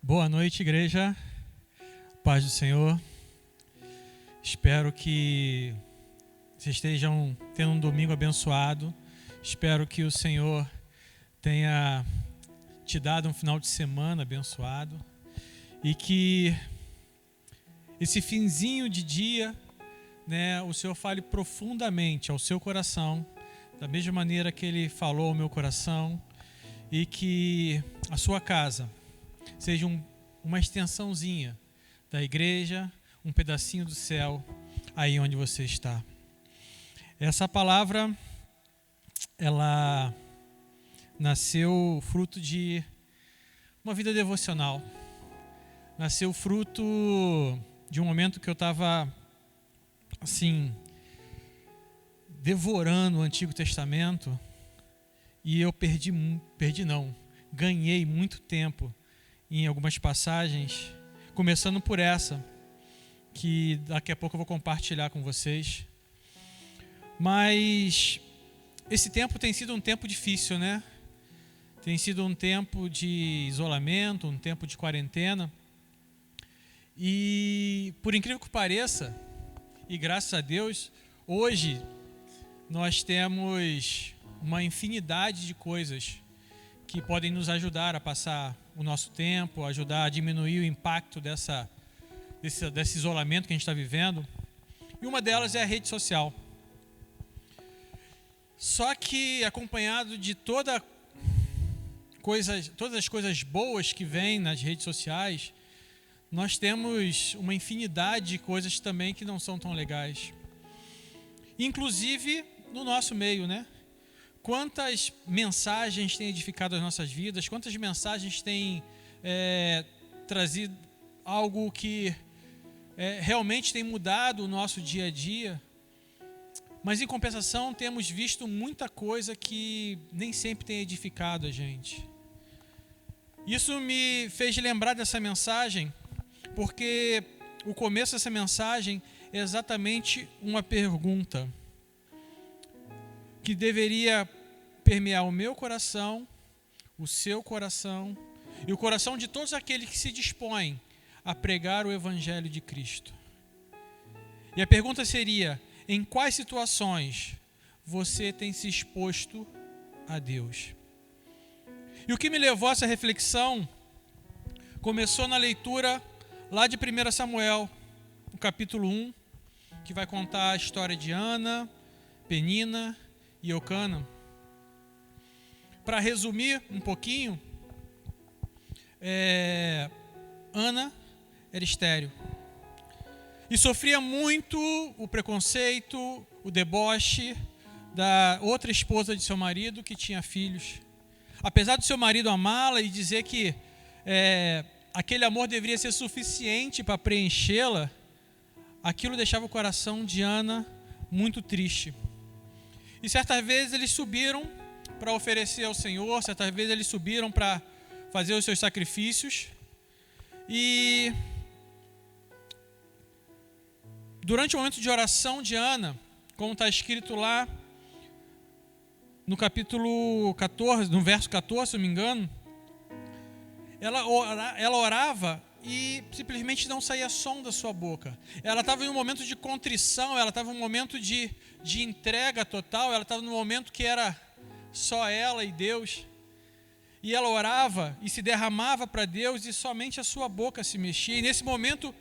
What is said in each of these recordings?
Boa noite, igreja. Paz do Senhor. Espero que vocês estejam tendo um domingo abençoado. Espero que o Senhor tenha te dado um final de semana abençoado e que esse finzinho de dia, o Senhor fale profundamente ao seu coração, da mesma maneira que Ele falou ao meu coração, e que a sua casa seja uma extensãozinha da igreja, um pedacinho do céu, aí onde você está. Essa palavra, ela nasceu fruto de uma vida devocional. Nasceu fruto de um momento que eu estava, devorando o Antigo Testamento, e eu ganhei muito tempo em algumas passagens, começando por essa, que daqui a pouco eu vou compartilhar com vocês. Mas esse tempo tem sido um tempo difícil, né? Tem sido um tempo de isolamento, um tempo de quarentena. E por incrível que pareça, e graças a Deus, hoje nós temos uma infinidade de coisas que podem nos ajudar a passar o nosso tempo, ajudar a diminuir o impacto desse isolamento que a gente está vivendo. E uma delas é a rede social. Só que acompanhado de todas as coisas boas que vêm nas redes sociais, nós temos uma infinidade de coisas também que não são tão legais. Inclusive no nosso meio, né? Quantas mensagens têm edificado as nossas vidas, quantas mensagens têm trazido algo que realmente tem mudado o nosso dia a dia, mas em compensação temos visto muita coisa que nem sempre tem edificado a gente. Isso me fez lembrar dessa mensagem, porque o começo dessa mensagem é exatamente uma pergunta que deveria permear o meu coração, o seu coração e o coração de todos aqueles que se dispõem a pregar o Evangelho de Cristo. E a pergunta seria: em quais situações você tem se exposto a Deus? E o que me levou a essa reflexão começou na leitura lá de 1 Samuel, no capítulo 1, que vai contar a história de Ana, Penina e Eucana. Para resumir um pouquinho, Ana era estéril e sofria muito o preconceito, o deboche da outra esposa de seu marido que tinha filhos. Apesar do seu marido amá-la e dizer que aquele amor deveria ser suficiente para preenchê-la, aquilo deixava o coração de Ana muito triste. E certas vezes eles subiram para oferecer ao Senhor, certas vezes eles subiram para fazer os seus sacrifícios. E durante o momento de oração de Ana, como está escrito lá no capítulo 14, no verso 14, se não me engano, ela orava e simplesmente não saía som da sua boca. Ela estava em um momento de contrição, ela estava em um momento de entrega total, ela estava num momento que era só ela e Deus. E ela orava e se derramava para Deus e somente a sua boca se mexia. E nesse momento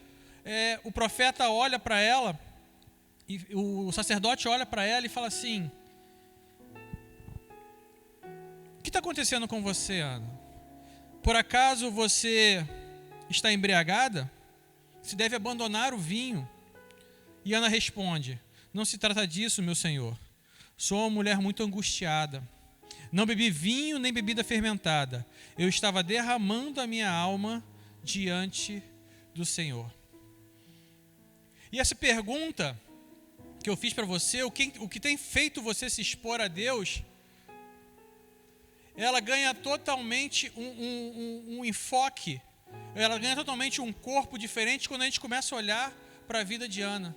o profeta olha para ela, e o sacerdote olha para ela e fala assim: o que está acontecendo com você, Ana? Por acaso você está embriagada? Se deve abandonar o vinho. E Ana responde: não se trata disso, meu senhor. Sou uma mulher muito angustiada. Não bebi vinho nem bebida fermentada. Eu estava derramando a minha alma diante do Senhor. E essa pergunta que eu fiz para você, o que tem feito você se expor a Deus, ela ganha totalmente um enfoque, ela ganha totalmente um corpo diferente quando a gente começa a olhar para a vida de Ana.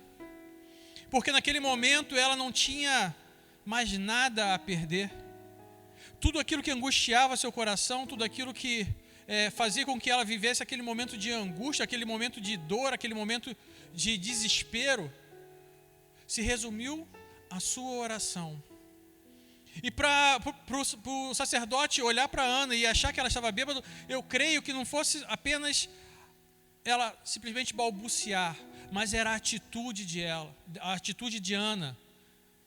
Porque naquele momento ela não tinha mais nada a perder. Tudo aquilo que angustiava seu coração, tudo aquilo que fazer com que ela vivesse aquele momento de angústia, aquele momento de dor, aquele momento de desespero, se resumiu à sua oração. E para o sacerdote olhar para Ana e achar que ela estava bêbada, eu creio que não fosse apenas ela simplesmente balbuciar, mas era a atitude de Ana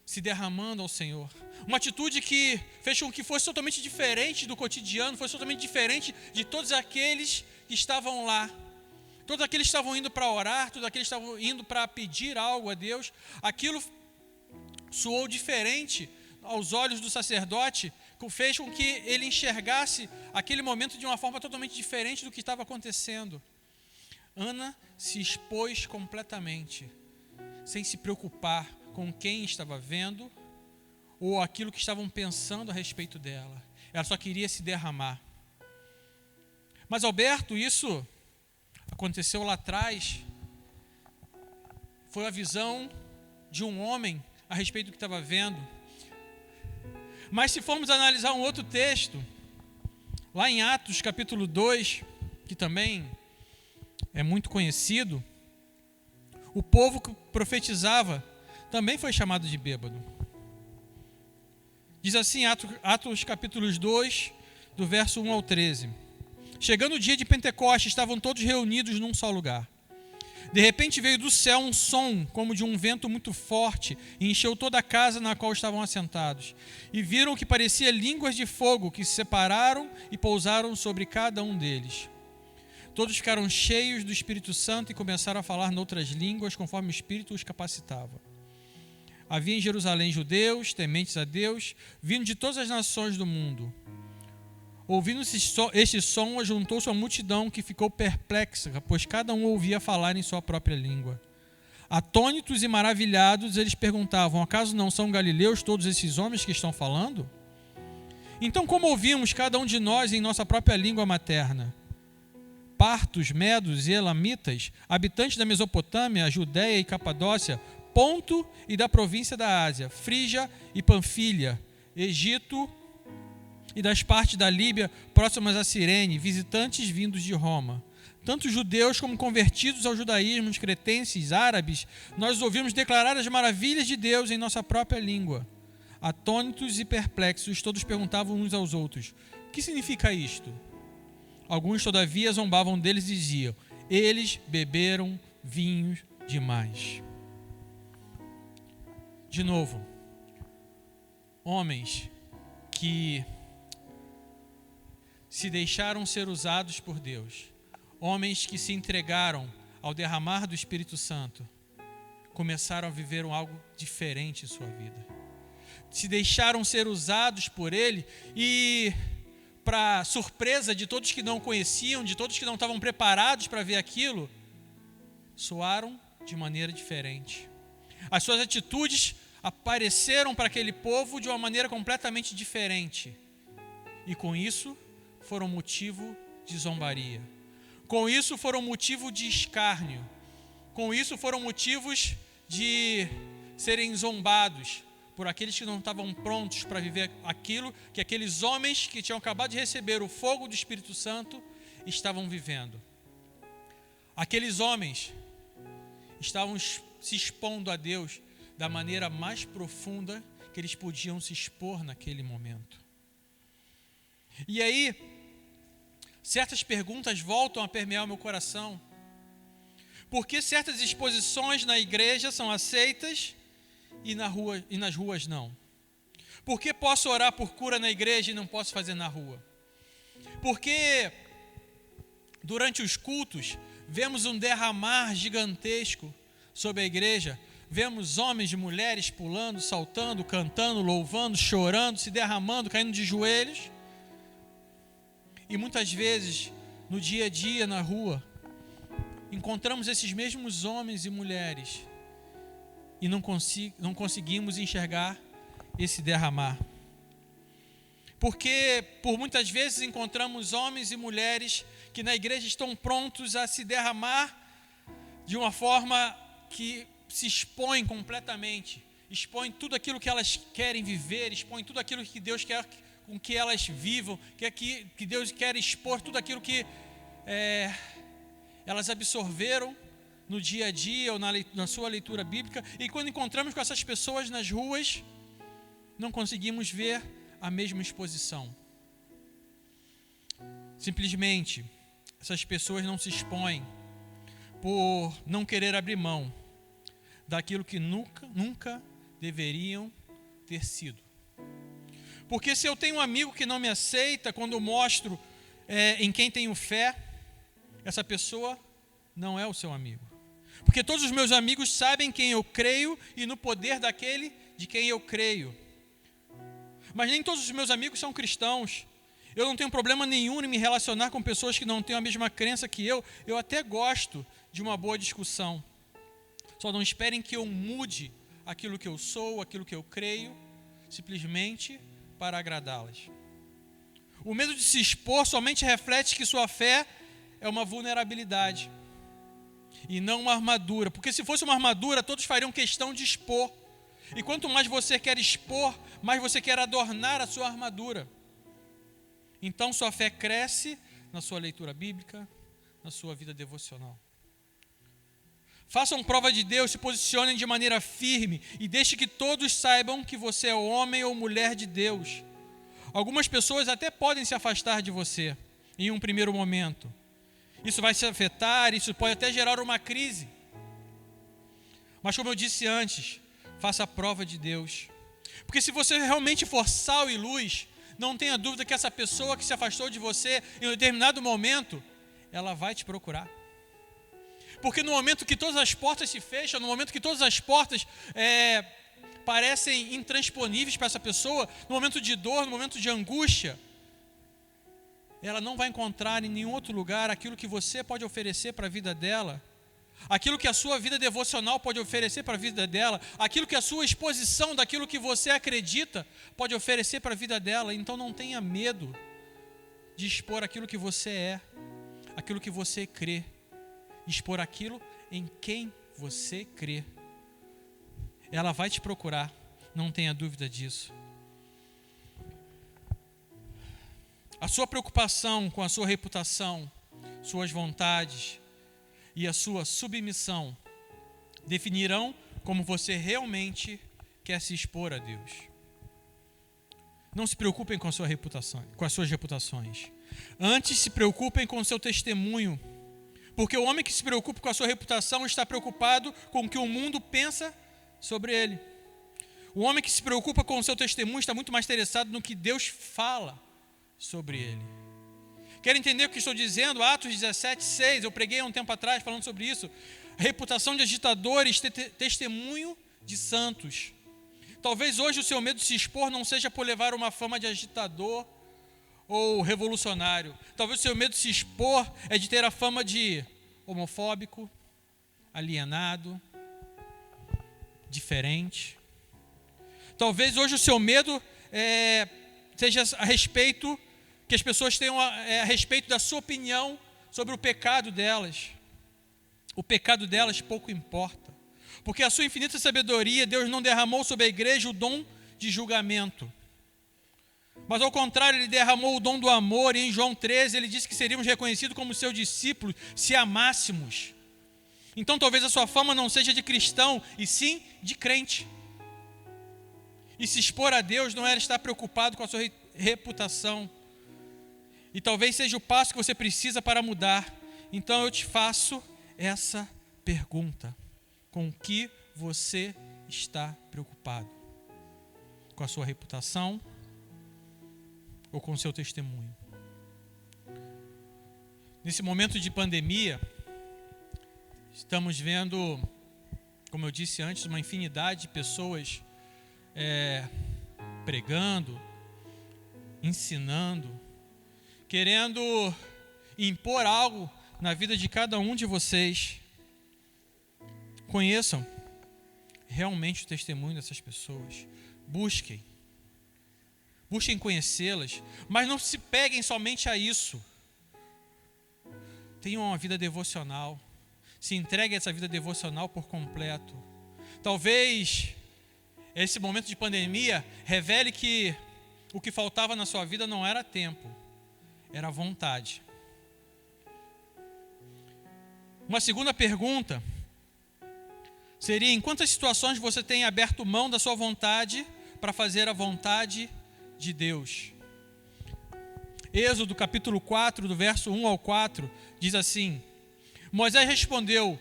se derramando ao Senhor. Uma atitude que fez com que fosse totalmente diferente do cotidiano, fosse totalmente diferente de todos aqueles que estavam lá. Todos aqueles que estavam indo para orar, todos aqueles que estavam indo para pedir algo a Deus. Aquilo soou diferente aos olhos do sacerdote, fez com que ele enxergasse aquele momento de uma forma totalmente diferente do que estava acontecendo. Ana se expôs completamente, sem se preocupar com quem estava vendo ou aquilo que estavam pensando a respeito dela. Ela só queria se derramar. Mas, Alberto, isso aconteceu lá atrás. Foi a visão de um homem a respeito do que estava vendo. Mas se formos analisar um outro texto, lá em Atos capítulo 2, que também é muito conhecido, o povo que profetizava também foi chamado de bêbado. Diz assim, Atos capítulos 2, do verso 1 ao 13. Chegando o dia de Pentecostes, estavam todos reunidos num só lugar. De repente veio do céu um som, como de um vento muito forte, e encheu toda a casa na qual estavam assentados. E viram que parecia línguas de fogo, que se separaram e pousaram sobre cada um deles. Todos ficaram cheios do Espírito Santo e começaram a falar noutras línguas, conforme o Espírito os capacitava. Havia em Jerusalém judeus, tementes a Deus, vindo de todas as nações do mundo. Ouvindo este som, ajuntou-se a multidão que ficou perplexa, pois cada um ouvia falar em sua própria língua. Atônitos e maravilhados, eles perguntavam: acaso não são galileus todos esses homens que estão falando? Então, como ouvimos cada um de nós em nossa própria língua materna? Partos, medos e elamitas, habitantes da Mesopotâmia, Judéia e Capadócia, Ponto e da província da Ásia, Frígia e Panfilha, Egito e das partes da Líbia próximas a Cirene, visitantes vindos de Roma. Tanto judeus como convertidos ao judaísmo, cretenses, árabes, nós ouvimos declarar as maravilhas de Deus em nossa própria língua. Atônitos e perplexos, todos perguntavam uns aos outros: o que significa isto? Alguns, todavia, zombavam deles e diziam: eles beberam vinho demais. De novo, homens que se deixaram ser usados por Deus, homens que se entregaram ao derramar do Espírito Santo, começaram a viver algo diferente em sua vida. Se deixaram ser usados por Ele e, para surpresa de todos que não conheciam, de todos que não estavam preparados para ver aquilo, soaram de maneira diferente. As suas atitudes apareceram para aquele povo de uma maneira completamente diferente. E com isso foram motivo de zombaria. Com isso foram motivo de escárnio. Com isso foram motivos de serem zombados por aqueles que não estavam prontos para viver aquilo que aqueles homens que tinham acabado de receber o fogo do Espírito Santo estavam vivendo. Aqueles homens estavam se expondo a Deus da maneira mais profunda que eles podiam se expor naquele momento. E aí, certas perguntas voltam a permear o meu coração. Por que certas exposições na igreja são aceitas e nas ruas não? Por que posso orar por cura na igreja e não posso fazer na rua? Por que durante os cultos vemos um derramar gigantesco sobre a igreja? Vemos homens e mulheres pulando, saltando, cantando, louvando, chorando, se derramando, caindo de joelhos. E muitas vezes, no dia a dia, na rua, encontramos esses mesmos homens e mulheres e não conseguimos enxergar esse derramar. Porque, por muitas vezes, encontramos homens e mulheres que na igreja estão prontos a se derramar de uma forma que se expõem completamente, expõem tudo aquilo que elas querem viver, expõem tudo aquilo que Deus quer com que elas vivam, que Deus quer expor tudo aquilo que elas absorveram no dia a dia ou na sua leitura bíblica. E quando encontramos com essas pessoas nas ruas, não conseguimos ver a mesma exposição. Simplesmente, essas pessoas não se expõem por não querer abrir mão daquilo que nunca deveriam ter sido. Porque se eu tenho um amigo que não me aceita quando eu mostro em quem tenho fé, essa pessoa não é o seu amigo. Porque todos os meus amigos sabem quem eu creio e no poder daquele de quem eu creio. Mas nem todos os meus amigos são cristãos. Eu não tenho problema nenhum em me relacionar com pessoas que não têm a mesma crença que eu. Eu até gosto de uma boa discussão. Só não esperem que eu mude aquilo que eu sou, aquilo que eu creio, simplesmente para agradá-las. O medo de se expor somente reflete que sua fé é uma vulnerabilidade e não uma armadura. Porque se fosse uma armadura, todos fariam questão de expor. E quanto mais você quer expor, mais você quer adornar a sua armadura. Então sua fé cresce na sua leitura bíblica, na sua vida devocional. Façam prova de Deus, se posicionem de maneira firme e deixe que todos saibam que você é homem ou mulher de Deus. Algumas pessoas até podem se afastar de você em um primeiro momento. Isso vai se afetar, isso pode até gerar uma crise. Mas como eu disse antes, faça a prova de Deus. Porque se você realmente for sal e luz, não tenha dúvida que essa pessoa que se afastou de você em um determinado momento, ela vai te procurar. Porque no momento que todas as portas se fecham, no momento que todas as portas parecem intransponíveis para essa pessoa, no momento de dor, no momento de angústia, ela não vai encontrar em nenhum outro lugar aquilo que você pode oferecer para a vida dela, aquilo que a sua vida devocional pode oferecer para a vida dela, aquilo que a sua exposição daquilo que você acredita pode oferecer para a vida dela. Então não tenha medo de expor aquilo que você é, aquilo que você crê, expor aquilo em quem você crê. Ela vai te procurar, não tenha dúvida disso. A sua preocupação com a sua reputação, suas vontades e a sua submissão definirão como você realmente quer se expor a Deus. Não se preocupem com a sua reputação, com as suas reputações. Antes se preocupem com o seu testemunho, porque o homem que se preocupa com a sua reputação está preocupado com o que o mundo pensa sobre ele. O homem que se preocupa com o seu testemunho está muito mais interessado no que Deus fala sobre ele. Quer entender o que estou dizendo? Atos 17:6, eu preguei há um tempo atrás falando sobre isso. A reputação de agitadores, testemunho de santos. Talvez hoje o seu medo de se expor não seja por levar uma fama de agitador ou revolucionário. Talvez o seu medo de se expor é de ter a fama de homofóbico, alienado, diferente. Talvez hoje o seu medo seja a respeito, que as pessoas tenham a respeito da sua opinião sobre o pecado delas. O pecado delas pouco importa. Porque a sua infinita sabedoria, Deus não derramou sobre a igreja o dom de julgamento. Mas ao contrário, Ele derramou o dom do amor. E em João 13, Ele disse que seríamos reconhecidos como seus discípulos se amássemos. Então talvez a sua fama não seja de cristão, e sim de crente. E se expor a Deus não era estar preocupado com a sua reputação. E talvez seja o passo que você precisa para mudar. Então eu te faço essa pergunta: com o que você está preocupado? Com a sua reputação ou com o seu testemunho? Nesse momento de pandemia, estamos vendo, como eu disse antes, uma infinidade de pessoas pregando, ensinando, querendo impor algo na vida de cada um de vocês. Conheçam realmente o testemunho dessas pessoas. Busquem conhecê-las, mas não se peguem somente a isso. Tenham uma vida devocional. Se entreguem a essa vida devocional por completo. Talvez esse momento de pandemia revele que o que faltava na sua vida não era tempo, era vontade. Uma segunda pergunta seria: em quantas situações você tem aberto mão da sua vontade para fazer a vontade de Deus? Êxodo capítulo 4, do verso 1 ao 4, diz assim: Moisés respondeu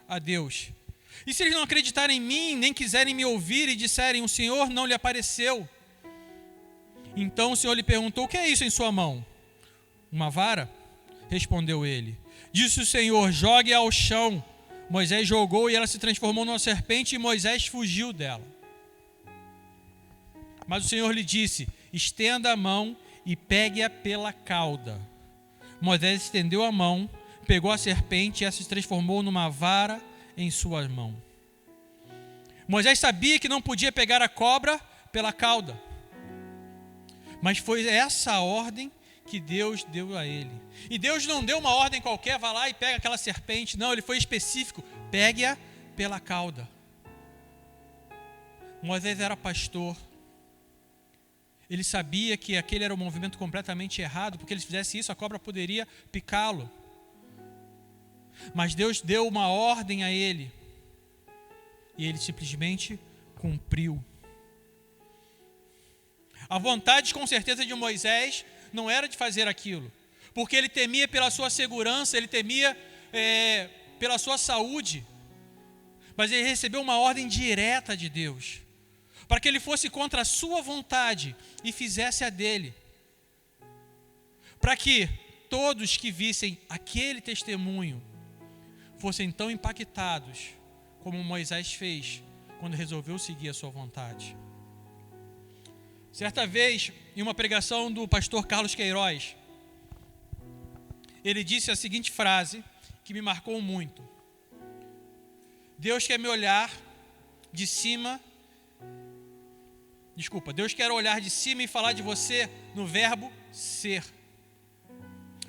a Deus: e se eles não acreditarem em mim, nem quiserem me ouvir e disserem, o Senhor não lhe apareceu? Então o Senhor lhe perguntou: o que é isso em sua mão? Uma vara? Respondeu ele. Disse o Senhor: jogue ao chão. Moisés jogou e ela se transformou numa serpente e Moisés fugiu dela. Mas o Senhor lhe disse: estenda a mão e pegue-a pela cauda. Moisés estendeu a mão, pegou a serpente e ela se transformou numa vara em sua mão. Moisés sabia que não podia pegar a cobra pela cauda, mas foi essa a ordem que Deus deu a ele. E Deus não deu uma ordem qualquer: vá lá e pega aquela serpente. Não, ele foi específico: pegue-a pela cauda. Moisés era pastor. Ele sabia que aquele era um movimento completamente errado, porque ele fizesse isso, a cobra poderia picá-lo. Mas Deus deu uma ordem a ele, e ele simplesmente cumpriu. A vontade, com certeza, de Moisés não era de fazer aquilo, porque ele temia pela sua segurança, ele temia pela sua saúde. Mas ele recebeu uma ordem direta de Deus, para que ele fosse contra a sua vontade e fizesse a dele, para que todos que vissem aquele testemunho fossem tão impactados como Moisés fez quando resolveu seguir a sua vontade. Certa vez, em uma pregação do pastor Carlos Queiroz, ele disse a seguinte frase que me marcou muito: Deus quer olhar de cima e falar de você no verbo ser.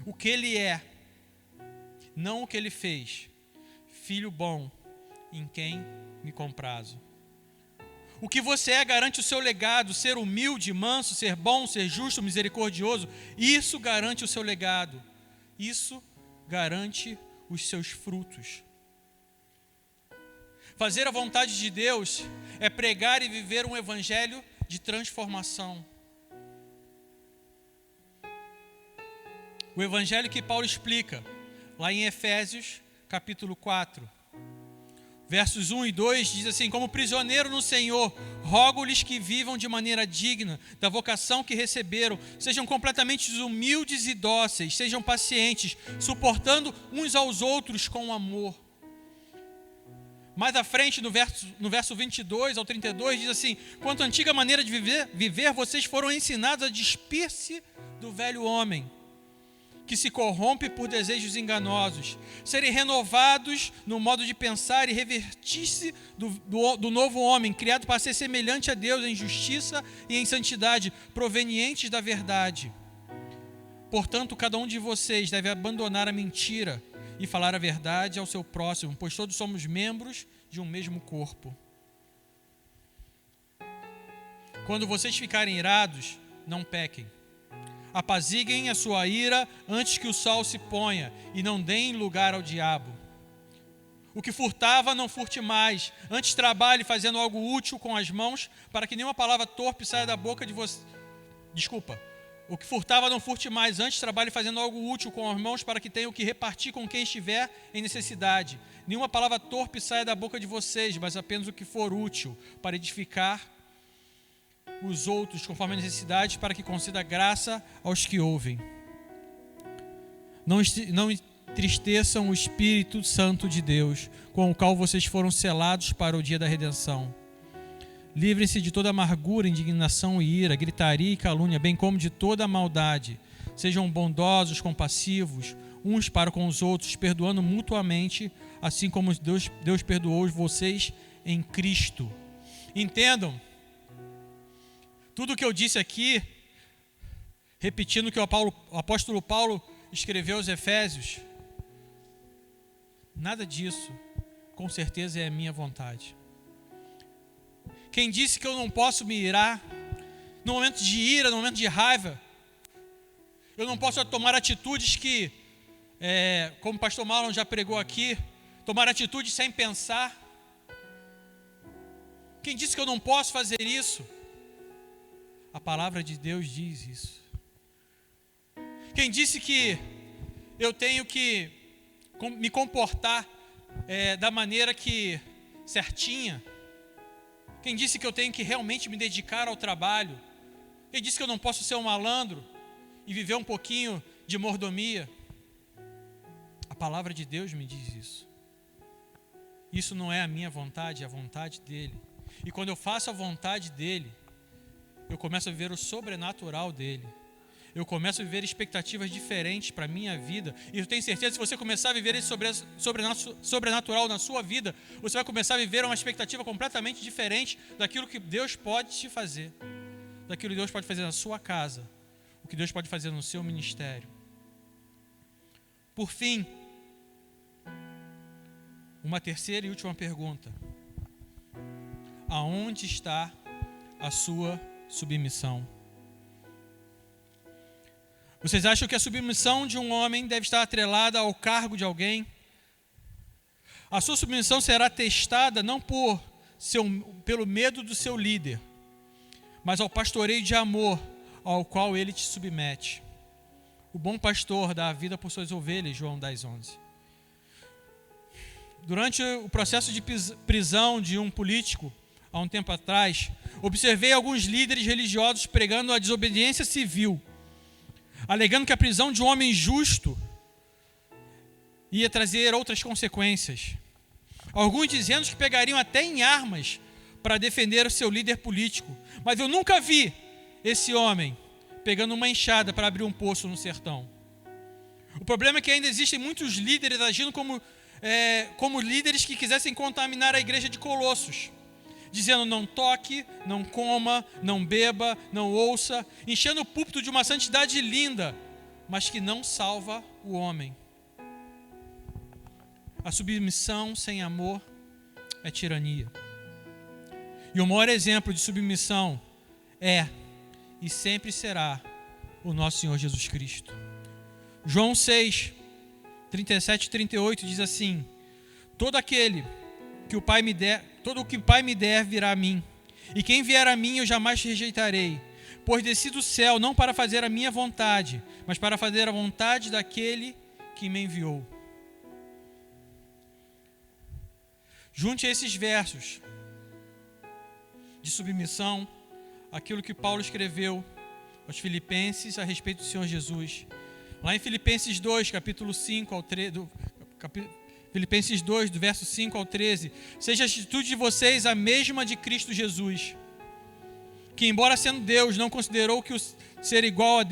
O que ele é, não o que ele fez. Filho bom, em quem me comprazo. O que você é garante o seu legado: ser humilde, manso, ser bom, ser justo, misericordioso. Isso garante o seu legado. Isso garante os seus frutos. Fazer a vontade de Deus é pregar e viver um evangelho de transformação. O evangelho que Paulo explica lá em Efésios capítulo 4, versos 1 e 2, diz assim: como prisioneiro no Senhor, rogo-lhes que vivam de maneira digna da vocação que receberam, sejam completamente humildes e dóceis, sejam pacientes, suportando uns aos outros com amor. Mais à frente, no verso 22 ao 32, diz assim: quanto à antiga maneira de viver, vocês foram ensinados a despir-se do velho homem, que se corrompe por desejos enganosos, serem renovados no modo de pensar e revestir-se do novo homem, criado para ser semelhante a Deus em justiça e em santidade, provenientes da verdade. Portanto, cada um de vocês deve abandonar a mentira e falar a verdade ao seu próximo, pois todos somos membros de um mesmo corpo. Quando vocês ficarem irados, não pequem. Apaziguem a sua ira antes que o sol se ponha, e não deem lugar ao diabo. O que furtava, não furte mais. Antes trabalhe fazendo algo útil com as mãos, para que nenhuma palavra torpe saia da boca de você. O que furtava, não furte mais. Antes trabalhe fazendo algo útil com as mãos, para que tenha o que repartir com quem estiver em necessidade. Nenhuma palavra torpe saia da boca de vocês, mas apenas o que for útil, para edificar os outros conforme a necessidade, para que conceda graça aos que ouvem. Não entristeçam o Espírito Santo de Deus, com o qual vocês foram selados para o dia da redenção. Livrem-se de toda amargura, indignação e ira, gritaria e calúnia, bem como de toda a maldade. Sejam bondosos, compassivos, uns para com os outros, perdoando mutuamente, assim como Deus perdoou vocês em Cristo. Entendam, tudo o que eu disse aqui, repetindo o que o apóstolo Paulo escreveu aos Efésios, nada disso, com certeza, é a minha vontade. Quem disse que eu não posso me irar, no momento de ira, no momento de raiva. Eu não posso tomar atitudes que, como o pastor Marlon já pregou aqui, tomar atitudes sem pensar. Quem disse que eu não posso fazer isso? A palavra de Deus diz isso. Quem disse que eu tenho que me comportar da maneira que certinha? Quem disse que eu tenho que realmente me dedicar ao trabalho? Quem disse que eu não posso ser um malandro e viver um pouquinho de mordomia? A palavra de Deus me diz isso. Isso não é a minha vontade, é a vontade dele. E quando eu faço a vontade dele, eu começo a viver o sobrenatural dele. Eu começo a viver expectativas diferentes para a minha vida. E eu tenho certeza que se você começar a viver esse sobrenatural na sua vida, você vai começar a viver uma expectativa completamente diferente daquilo que Deus pode te fazer. Daquilo que Deus pode fazer na sua casa. O que Deus pode fazer no seu ministério. Por fim, uma terceira e última pergunta. Aonde está a sua submissão? Vocês acham que a submissão de um homem deve estar atrelada ao cargo de alguém? A sua submissão será testada não pelo medo do seu líder, mas ao pastoreio de amor ao qual ele te submete. O bom pastor dá a vida por suas ovelhas, João 10:11. Durante o processo de prisão de um político, há um tempo atrás, observei alguns líderes religiosos pregando a desobediência civil, alegando que a prisão de um homem justo ia trazer outras consequências. Alguns dizendo que pegariam até em armas para defender o seu líder político. Mas eu nunca vi esse homem pegando uma enxada para abrir um poço no sertão. O problema é que ainda existem muitos líderes agindo como líderes que quisessem contaminar a igreja de Colossos, dizendo não toque, não coma, não beba, não ouça, enchendo o púlpito de uma santidade linda, mas que não salva o homem. A submissão sem amor é tirania. E o maior exemplo de submissão é e sempre será o nosso Senhor Jesus Cristo. João 6, 37 e 38 diz assim: todo o que o Pai me der virá a mim, e quem vier a mim eu jamais rejeitarei, pois desci do céu não para fazer a minha vontade, mas para fazer a vontade daquele que me enviou. Junte a esses versos de submissão aquilo que Paulo escreveu aos Filipenses a respeito do Senhor Jesus. Lá em Filipenses 2, capítulo 5 ao 13, Filipenses 2, do verso 5 ao 13, seja a atitude de vocês a mesma de Cristo Jesus, que embora sendo Deus, não considerou que o ser igual a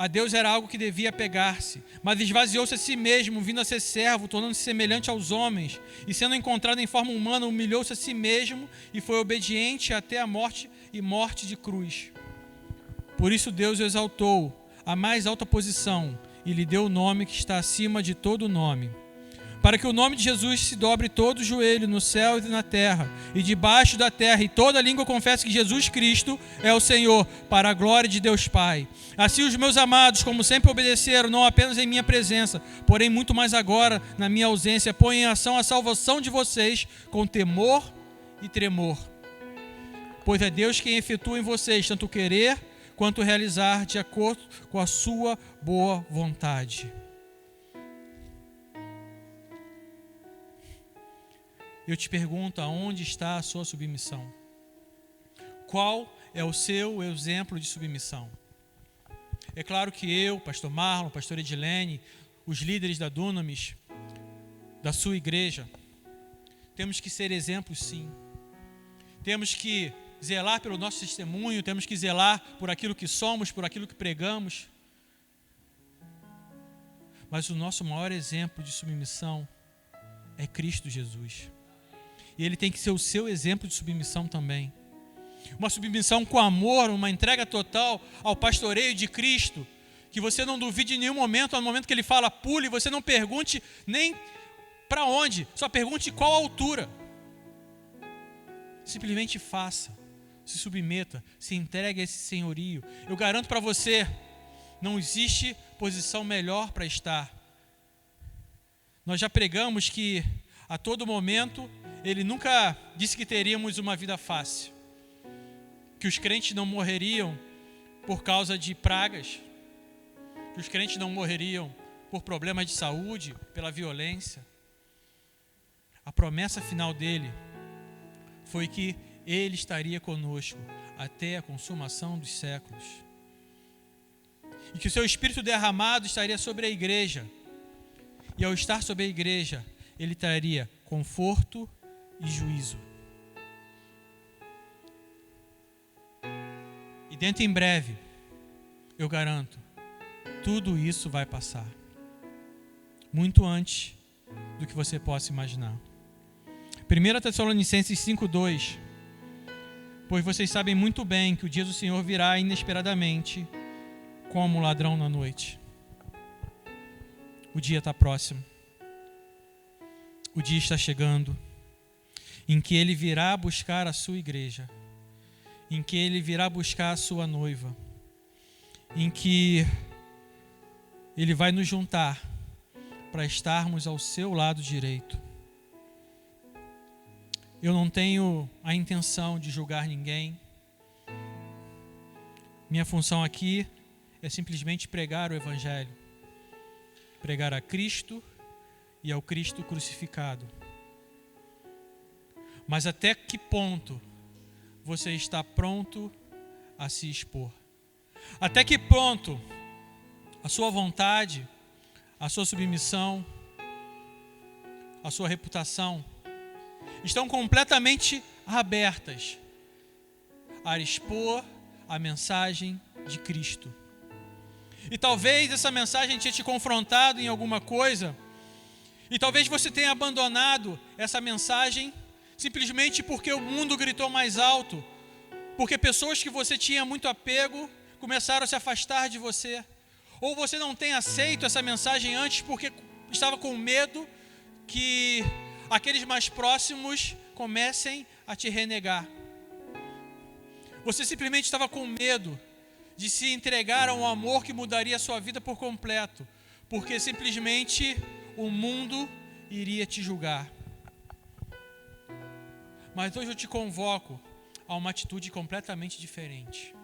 Deus era algo que devia pegar-se, mas esvaziou-se a si mesmo, vindo a ser servo, tornando-se semelhante aos homens, e sendo encontrado em forma humana, humilhou-se a si mesmo e foi obediente até a morte e morte de cruz. Por isso Deus o exaltou à mais alta posição e lhe deu o nome que está acima de todo nome, para que o nome de Jesus se dobre todo o joelho no céu e na terra e debaixo da terra, e toda língua confesse que Jesus Cristo é o Senhor, para a glória de Deus Pai. Assim os meus amados, como sempre obedeceram, não apenas em minha presença, porém muito mais agora na minha ausência, põem em ação a salvação de vocês com temor e tremor. Pois é Deus quem efetua em vocês tanto querer quanto realizar de acordo com a sua boa vontade. Eu te pergunto, aonde está a sua submissão? Qual é o seu exemplo de submissão? É claro que eu, pastor Marlon, pastor Edilene, os líderes da Dunamis, da sua igreja, temos que ser exemplos, sim. Temos que zelar pelo nosso testemunho, temos que zelar por aquilo que somos, por aquilo que pregamos. Mas o nosso maior exemplo de submissão é Cristo Jesus. E Ele tem que ser o seu exemplo de submissão também. Uma submissão com amor, uma entrega total ao pastoreio de Cristo, que você não duvide em nenhum momento, no momento que Ele fala pule, você não pergunte nem para onde, só pergunte qual a altura. Simplesmente faça, se submeta, se entregue a esse senhorio. Eu garanto para você, não existe posição melhor para estar. Nós já pregamos que a todo momento Ele nunca disse que teríamos uma vida fácil, que os crentes não morreriam por causa de pragas, que os crentes não morreriam por problemas de saúde, pela violência. A promessa final dele foi que Ele estaria conosco até a consumação dos séculos. E que o seu Espírito derramado estaria sobre a igreja. E ao estar sobre a igreja, Ele traria conforto e juízo. E dentro em breve, eu garanto, tudo isso vai passar. Muito antes do que você possa imaginar. 1 Tessalonicenses 5:2. Pois vocês sabem muito bem que o dia do Senhor virá inesperadamente, como um ladrão na noite. O dia está próximo. O dia está chegando, em que Ele virá buscar a sua igreja, em que Ele virá buscar a sua noiva, em que Ele vai nos juntar para estarmos ao seu lado direito. Eu não tenho a intenção de julgar ninguém. Minha função aqui é simplesmente pregar o Evangelho. Pregar a Cristo e ao Cristo crucificado. Mas até que ponto você está pronto a se expor? Até que ponto a sua vontade, a sua submissão, a sua reputação estão completamente abertas a expor a mensagem de Cristo? E talvez essa mensagem tenha te confrontado em alguma coisa, e talvez você tenha abandonado essa mensagem simplesmente porque o mundo gritou mais alto, porque pessoas que você tinha muito apego começaram a se afastar de você, ou você não tem aceito essa mensagem antes porque estava com medo que aqueles mais próximos comecem a te renegar. Você simplesmente estava com medo de se entregar a um amor que mudaria a sua vida por completo, porque simplesmente o mundo iria te julgar. Mas hoje eu te convoco a uma atitude completamente diferente.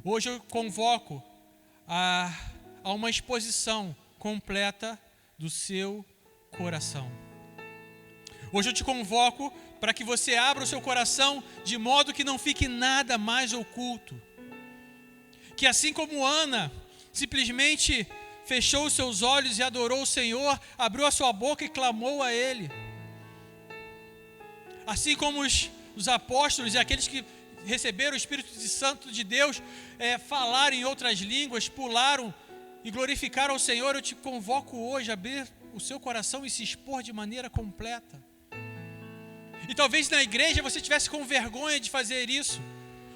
Hoje eu convoco a uma exposição completa do seu coração. Hoje eu te convoco para que você abra o seu coração de modo que não fique nada mais oculto. Que assim como Ana simplesmente fechou os seus olhos e adorou o Senhor, abriu a sua boca e clamou a Ele. Assim como os apóstolos e aqueles que receberam o Espírito Santo de Deus, falaram em outras línguas, pularam e glorificaram ao Senhor, eu te convoco hoje a abrir o seu coração e se expor de maneira completa. E talvez na igreja você estivesse com vergonha de fazer isso,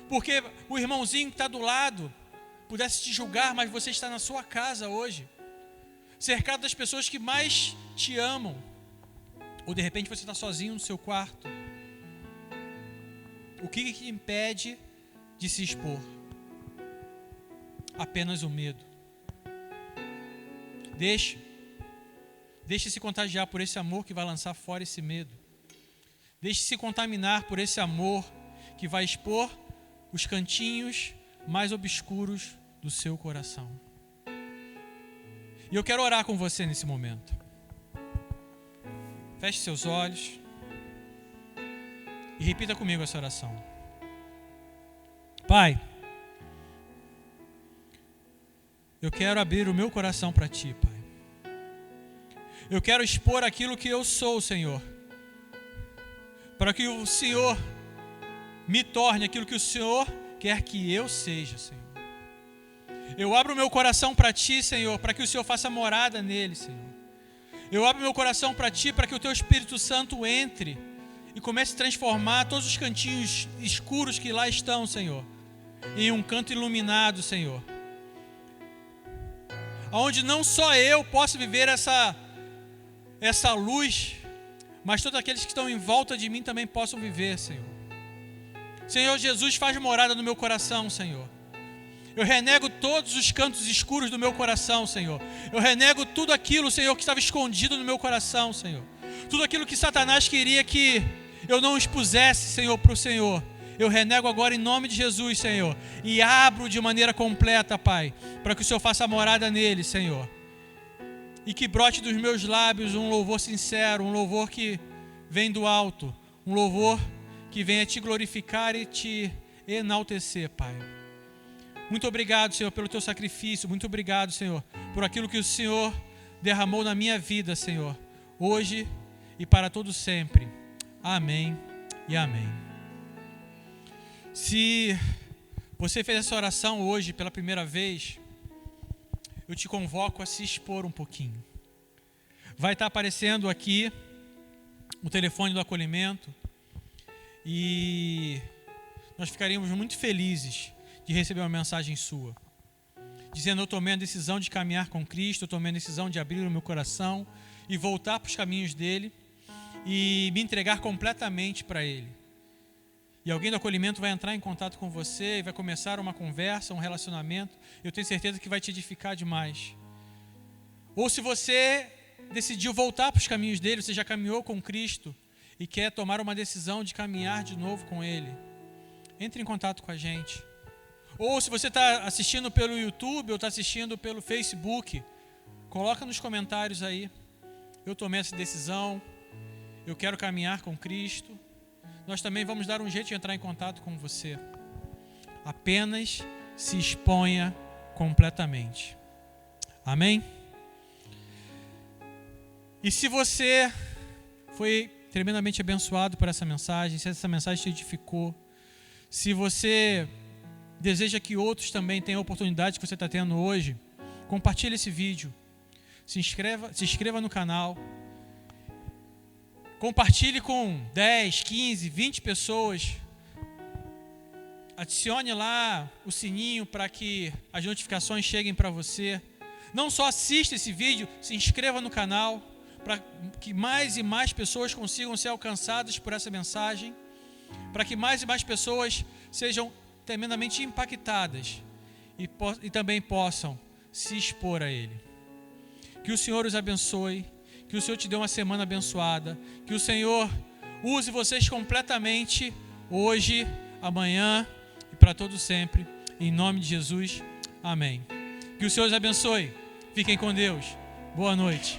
porque o irmãozinho que está do lado pudesse te julgar, mas você está na sua casa hoje, cercado das pessoas que mais te amam, ou de repente você está sozinho no seu quarto. O que te impede de se expor? Apenas o medo. Deixe-se contagiar por esse amor que vai lançar fora esse medo. Deixe-se contaminar por esse amor que vai expor os cantinhos mais obscuros do seu coração. E eu quero orar com você nesse momento. Feche seus olhos e repita comigo essa oração. Pai, eu quero abrir o meu coração para Ti, Pai. Eu quero expor aquilo que eu sou, Senhor, para que o Senhor me torne aquilo que o Senhor quer que eu seja, Senhor. Eu abro o meu coração para Ti, Senhor, para que o Senhor faça morada nele, Senhor. Eu abro meu coração para Ti, para que o Teu Espírito Santo entre e comece a transformar todos os cantinhos escuros que lá estão, Senhor, em um canto iluminado, Senhor. Onde não só eu posso viver essa luz, mas todos aqueles que estão em volta de mim também possam viver, Senhor. Senhor Jesus, faz morada no meu coração, Senhor. Eu renego todos os cantos escuros do meu coração, Senhor. Eu renego tudo aquilo, Senhor, que estava escondido no meu coração, Senhor. Tudo aquilo que Satanás queria que eu não expusesse, Senhor, para o Senhor. Eu renego agora em nome de Jesus, Senhor. E abro de maneira completa, Pai, para que o Senhor faça morada nele, Senhor. E que brote dos meus lábios um louvor sincero, um louvor que vem do alto, um louvor que venha te glorificar e te enaltecer, Pai. Muito obrigado, Senhor, pelo teu sacrifício. Muito obrigado, Senhor, por aquilo que o Senhor derramou na minha vida, Senhor, hoje e para todo sempre. Amém e amém. Se você fez essa oração hoje pela primeira vez, eu te convoco a se expor um pouquinho. Vai estar aparecendo aqui o telefone do acolhimento e nós ficaríamos muito felizes de receber uma mensagem sua, dizendo: eu tomei a decisão de caminhar com Cristo, eu tomei a decisão de abrir o meu coração e voltar para os caminhos dele e me entregar completamente para ele. E alguém do acolhimento vai entrar em contato com você e vai começar uma conversa, um relacionamento. Eu tenho certeza que vai te edificar demais. Ou se você decidiu voltar para os caminhos dele, você já caminhou com Cristo e quer tomar uma decisão de caminhar de novo com ele, entre em contato com a gente. Ou se você está assistindo pelo YouTube ou está assistindo pelo Facebook, coloca nos comentários aí: eu tomei essa decisão, eu quero caminhar com Cristo. Nós também vamos dar um jeito de entrar em contato com você. Apenas se exponha completamente. Amém? E se você foi tremendamente abençoado por essa mensagem, se essa mensagem te edificou, se você deseja que outros também tenham a oportunidade que você está tendo hoje, compartilhe esse vídeo, se inscreva no canal, compartilhe com 10, 15, 20 pessoas, adicione lá o sininho para que as notificações cheguem para você. Não só assista esse vídeo, se inscreva no canal, para que mais e mais pessoas consigam ser alcançadas por essa mensagem, para que mais e mais pessoas sejam tremendamente impactadas e também possam se expor a Ele. Que o Senhor os abençoe, que o Senhor te dê uma semana abençoada, que o Senhor use vocês completamente hoje, amanhã e para todo sempre, em nome de Jesus, amém. Que o Senhor os abençoe, fiquem com Deus, boa noite.